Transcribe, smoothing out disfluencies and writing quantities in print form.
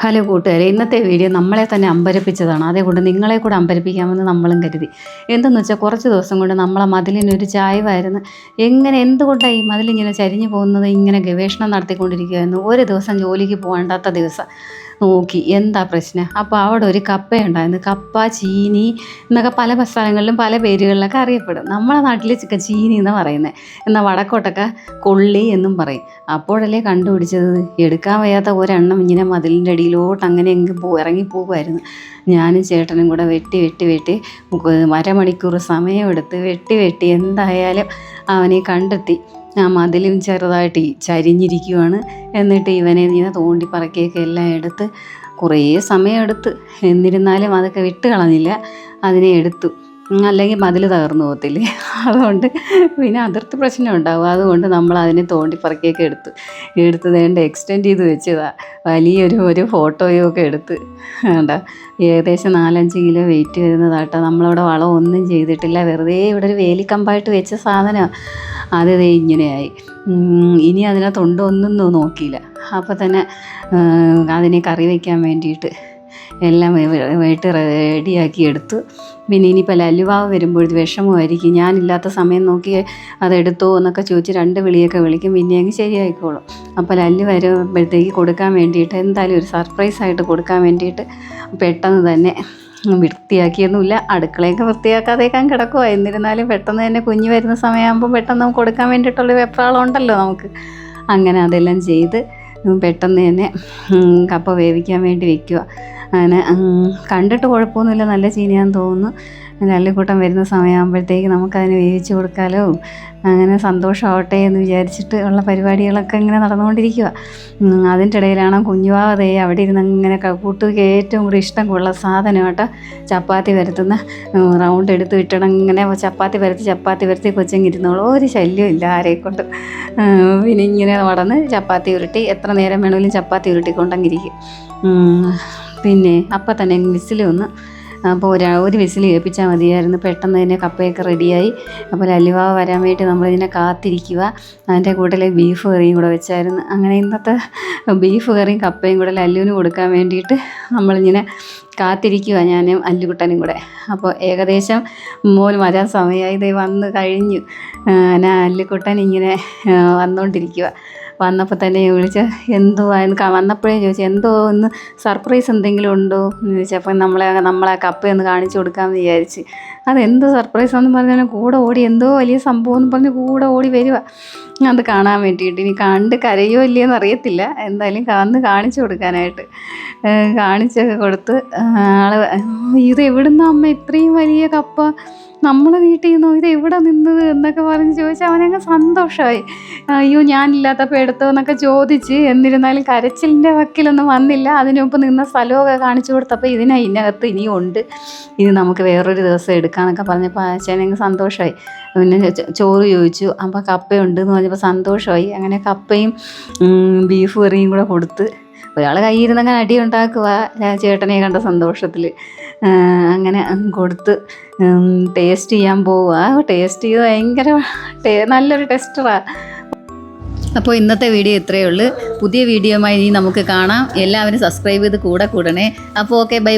Hello കൂട്ടുകാരെ, ഇന്നത്തെ video നമ്മളെ തന്നെ അമ്പരപ്പിച്ചതാണ്. അതേകൊണ്ട് നിങ്ങളെ കൂടെ അമ്പരപ്പിക്കാമെന്ന് നമ്മളും കരുതി. എന്തെന്ന് വെച്ചാൽ കുറച്ച് ദിവസം കൊണ്ട് നമ്മളെ മതിലിനൊരു ചായ്വായിരുന്നു. എന്തുകൊണ്ടാണ് ഈ മതിലിങ്ങനെ ചരിഞ്ഞു പോകുന്നത്? ഇങ്ങനെ ഗവേഷണം നടത്തിക്കൊണ്ടിരിക്കുകയായിരുന്നു. ഒരു ദിവസം ജോലിക്ക് പോകണ്ടാത്ത ദിവസം നോക്കി എന്താ പ്രശ്നം. അപ്പോൾ അവിടെ ഒരു കപ്പയുണ്ടായിരുന്നു. കപ്പ, ചീനി എന്നൊക്കെ പല സ്ഥലങ്ങളിലും പല പേരുകളിലൊക്കെ അറിയപ്പെടും. നമ്മളെ നാട്ടിൽ ചീനി എന്ന് പറയുന്നത്, എന്നാൽ വടക്കോട്ടൊക്കെ കൊള്ളി എന്നും പറയും. അപ്പോഴല്ലേ കണ്ടുപിടിച്ചത്. എടുക്കാൻ വയ്യാത്ത ഒരെണ്ണം ഇങ്ങനെ മതിലിൻ്റെ അടിയിലോട്ട് അങ്ങനെ ഇറങ്ങിപ്പോകുമായിരുന്നു. ഞാനും ചേട്ടനും കൂടെ വെട്ടി അരമണിക്കൂർ സമയമെടുത്ത് വെട്ടി എന്തായാലും അവനെ കണ്ടെത്തി. ആ മതിലും ചെറുതായിട്ട് ചരിഞ്ഞിരിക്കുവാണ്. എന്നിട്ട് ഇവനെ ഇങ്ങനെ തോണ്ടി പറക്കിയൊക്കെ എല്ലാം എടുത്ത് കുറേ സമയമെടുത്ത്. എന്നിരുന്നാലും അതൊക്കെ വിട്ട് കളഞ്ഞില്ല, അതിനെ എടുത്തു. അല്ലെങ്കിൽ മതിൽ തകർന്നു പോകത്തില്ലേ. അതുകൊണ്ട് പിന്നെ അതിർത്തി പ്രശ്നം ഉണ്ടാവും. അതുകൊണ്ട് നമ്മൾ അതിനെ തോണ്ടി പറക്കിയൊക്കെ എടുത്ത് വേണ്ട എക്സ്റ്റെൻഡ് ചെയ്ത് വെച്ചതാണ്. വലിയൊരു ഫോട്ടോയൊക്കെ എടുത്ത് വേണ്ട ഏകദേശം 4-5 കിലോ വെയിറ്റ് വരുന്നതാട്ടോ. നമ്മളവിടെ വളമൊന്നും ചെയ്തിട്ടില്ല, വെറുതെ ഇവിടെ ഒരു വേലിക്കമ്പായിട്ട് വെച്ച സാധനമാണ്. അത് ഇങ്ങനെയായി. ഇനി അതിനകത്തുണ്ടോ ഒന്നും നോക്കിയില്ല. അപ്പോൾ തന്നെ അതിനെ കറി വയ്ക്കാൻ വേണ്ടിയിട്ട് എല്ലാം റെഡിയാക്കി എടുത്തു. പിന്നെ ഇനിയിപ്പോൾ ലല്ലുവാവ് വരുമ്പോഴത്തെ വിഷമമായിരിക്കും. ഞാനില്ലാത്ത സമയം നോക്കി അതെടുത്തോ എന്നൊക്കെ ചോദിച്ച് 2 വിളിയൊക്കെ വിളിക്കും. പിന്നെ അങ്ങ് ശരിയായിക്കോളും. അപ്പോൾ ലല്ലു വരുമ്പോഴത്തേക്ക് കൊടുക്കാൻ വേണ്ടിയിട്ട്, എന്തായാലും ഒരു സർപ്രൈസായിട്ട് കൊടുക്കാൻ വേണ്ടിയിട്ട് പെട്ടെന്ന് തന്നെ വൃത്തിയാക്കിയൊന്നുമില്ല. അടുക്കളയൊക്കെ വൃത്തിയാക്കാതേക്കാൻ കിടക്കുമോ. എന്നിരുന്നാലും പെട്ടെന്ന് തന്നെ കുഞ്ഞ് വരുന്ന സമയമാകുമ്പോൾ പെട്ടെന്ന് നമുക്ക് കൊടുക്കാൻ വേണ്ടിയിട്ടുള്ള വെപ്രാളം ഉണ്ടല്ലോ നമുക്ക്. അങ്ങനെ അതെല്ലാം ചെയ്ത് പെട്ടെന്ന് തന്നെ കപ്പ വേവിക്കാൻ വേണ്ടി വെക്കുക. അങ്ങനെ കണ്ടിട്ട് കുഴപ്പമൊന്നുമില്ല, നല്ല ചീനിയാന്ന് തോന്നുന്നു. ലല്ലിക്കുട്ടൻ വരുന്ന സമയമാകുമ്പോഴത്തേക്ക് നമുക്കതിന് വേവിച്ച് കൊടുക്കാമല്ലോ. അങ്ങനെ സന്തോഷമാവട്ടെ എന്ന് വിചാരിച്ചിട്ട് ഉള്ള പരിപാടികളൊക്കെ ഇങ്ങനെ നടന്നുകൊണ്ടിരിക്കുക. അതിൻ്റെ ഇടയിലാണ് കുഞ്ഞുവാവതേ അവിടെ ഇരുന്ന് ഇങ്ങനെ കൂട്ടുക ഏറ്റവും കൂടുതൽ ഇഷ്ടമുള്ള സാധനം കേട്ടോ. ചപ്പാത്തി പരത്തുന്ന റൗണ്ട് എടുത്ത് വിട്ടണം. ഇങ്ങനെ ചപ്പാത്തി പരത്തി കൊച്ചങ്ങിരുന്നോളൂ. ഒരു ശല്യം ഇല്ല ആരെക്കൊണ്ട്. പിന്നെ ഇങ്ങനെ നടന്ന് ചപ്പാത്തി ഉരുട്ടി എത്ര നേരം വേണമെങ്കിലും ചപ്പാത്തി ഉരുട്ടിക്കൊണ്ടങ്ങിരിക്കും. പിന്നെ അപ്പം തന്നെ വിസിൽ വന്ന്. അപ്പോൾ ഒരു വിസിൽ കേൾപ്പിച്ചാൽ മതിയായിരുന്നു. പെട്ടെന്ന് തന്നെ കപ്പയൊക്കെ റെഡിയായി. അപ്പോൾ ലല്ലുവാവ് വരാൻ വേണ്ടി നമ്മളിതിനെ കാത്തിരിക്കുക. അതിൻ്റെ കൂട്ടത്തിൽ ബീഫ് കറിയും കൂടെ വെച്ചായിരുന്നു. അങ്ങനെ ഇന്നത്തെ ബീഫ് കറിയും കപ്പയും കൂടെ ലല്ലുവിന് കൊടുക്കാൻ വേണ്ടിയിട്ട് നമ്മളിങ്ങനെ കാത്തിരിക്കുക, ഞാനും അല്ലുകുട്ടനും കൂടെ. അപ്പോൾ ഏകദേശം മോൻ വരാൻ സമയമായി. ഇത് വന്ന് കഴിഞ്ഞു. ഞാൻ അല്ലുകുട്ടൻ ഇങ്ങനെ വന്നുകൊണ്ടിരിക്കുക. വന്നപ്പോൾ തന്നെ വിളിച്ച് വന്നപ്പോഴേ ചോദിച്ചു എന്തോ ഒന്ന് സർപ്രൈസ് എന്തെങ്കിലും ഉണ്ടോ എന്ന് ചോദിച്ചപ്പോൾ നമ്മളെ കപ്പയൊന്ന് കാണിച്ചു കൊടുക്കാമെന്ന് വിചാരിച്ച്. അതെന്ത് സർപ്രൈസാണെന്ന് പറഞ്ഞാൽ കൂടെ ഓടി എന്തോ വലിയ സംഭവം എന്ന് പറഞ്ഞ് കൂടെ ഓടി വരിക അത് കാണാൻ വേണ്ടിയിട്ട്. ഇനി കണ്ട് കരയോ ഇല്ലയെന്ന് അറിയത്തില്ല, എന്തായാലും വന്ന് കാണിച്ചു കൊടുക്കാനായിട്ട് കാണിച്ചൊക്കെ കൊടുത്ത് ഇത് എവിടുന്ന അമ്മ ഇത്രയും വലിയ കപ്പ നമ്മളെ വീട്ടിൽ നിന്നോ, ഇത് എവിടെ നിന്നത് എന്നൊക്കെ പറഞ്ഞ് ചോദിച്ചാൽ അവനങ്ങ് സന്തോഷമായി. അയ്യോ ഞാനില്ലാത്തപ്പോൾ എടുത്തോ എന്നൊക്കെ ചോദിച്ച്. എന്നിരുന്നാലും കരച്ചിലിൻ്റെ വക്കിലൊന്നും വന്നില്ല. അതിനുമുമ്പ് നിന്ന സ്ഥലമൊക്കെ കാണിച്ചു കൊടുത്തപ്പോൾ ഇതിനകത്ത് ഇനിയും ഉണ്ട്, ഇത് നമുക്ക് വേറൊരു ദിവസം എടുക്കാമെന്നൊക്കെ പറഞ്ഞപ്പോൾ അച്ഛനങ്ങ് സന്തോഷമായി. പിന്നെ ചോറ് ചോദിച്ചു. അപ്പോൾ കപ്പയുണ്ട് എന്ന് പറഞ്ഞപ്പോൾ സന്തോഷമായി. അങ്ങനെ കപ്പയും ബീഫ് കറിയും കൂടെ കൊടുത്ത് ഒരാൾ കയ്യിരുന്നങ്ങനെ അടി ഉണ്ടാക്കുക ചേട്ടനെ കണ്ട സന്തോഷത്തിൽ. അങ്ങനെ കൊടുത്ത് ടേസ്റ്റ് ചെയ്യാൻ പോവുക. ടേസ്റ്റ് ചെയ്ത് ഭയങ്കര നല്ലൊരു ടെസ്റ്ററാണ്. അപ്പോൾ ഇന്നത്തെ വീഡിയോ ഇത്രയേ ഉള്ളൂ. പുതിയ വീഡിയോയുമായി ഇനി നമുക്ക് കാണാം. എല്ലാവരും സബ്സ്ക്രൈബ് ചെയ്ത് കൂടണേ. അപ്പോൾ ഓക്കെ, ബൈ.